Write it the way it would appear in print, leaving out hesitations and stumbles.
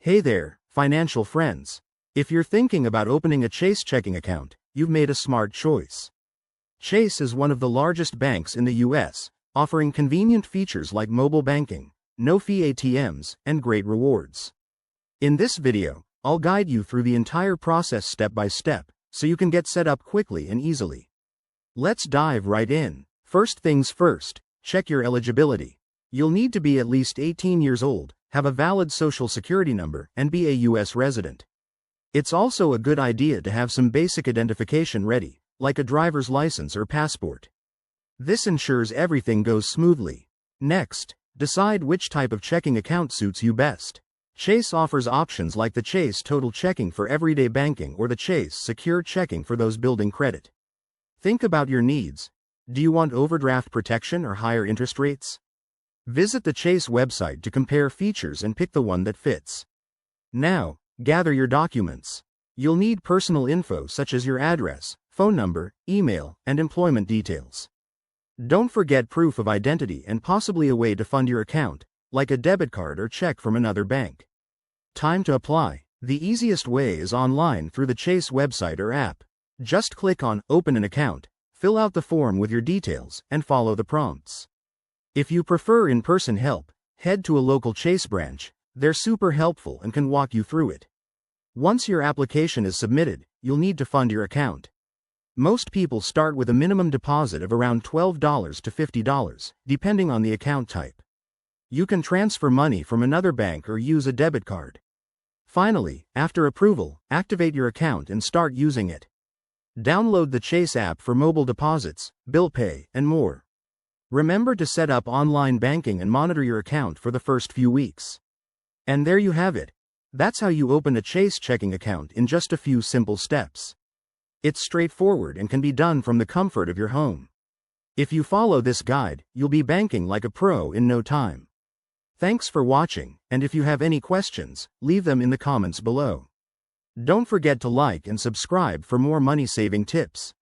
Hey there, financial friends. If you're thinking about opening a Chase checking account, you've made a smart choice. Chase is one of the largest banks in the U.S., offering convenient features like mobile banking, no-fee ATMs, and great rewards. In this video, I'll guide you through the entire process step by step, so you can get set up quickly and easily. Let's dive right in. First things first, check your eligibility. You'll need to be at least 18 years old, have a valid social security number, and be a U.S. resident. It's also a good idea to have some basic identification ready, like a driver's license or passport. This ensures everything goes smoothly. Next, decide which type of checking account suits you best. Chase offers options like the Chase Total Checking for everyday banking or the Chase Secure Checking for those building credit. Think about your needs. Do you want overdraft protection or higher interest rates? Visit the Chase website to compare features and pick the one that fits. Now, gather your documents. You'll need personal info such as your address, phone number, email, and employment details. Don't forget proof of identity and possibly a way to fund your account, like a debit card or check from another bank. Time to apply. The easiest way is online through the Chase website or app. Just click on Open an Account, fill out the form with your details, and follow the prompts. If you prefer in-person help, head to a local Chase branch. They're super helpful and can walk you through it. Once your application is submitted, you'll need to fund your account. Most people start with a minimum deposit of around $12 to $50, depending on the account type. You can transfer money from another bank or use a debit card. Finally, after approval, activate your account and start using it. Download the Chase app for mobile deposits, bill pay, and more. Remember to set up online banking and monitor your account for the first few weeks. And there you have it. That's how you open a Chase checking account in just a few simple steps. It's straightforward and can be done from the comfort of your home. If you follow this guide, you'll be banking like a pro in no time. Thanks for watching, and if you have any questions, leave them in the comments below. Don't forget to like and subscribe for more money-saving tips.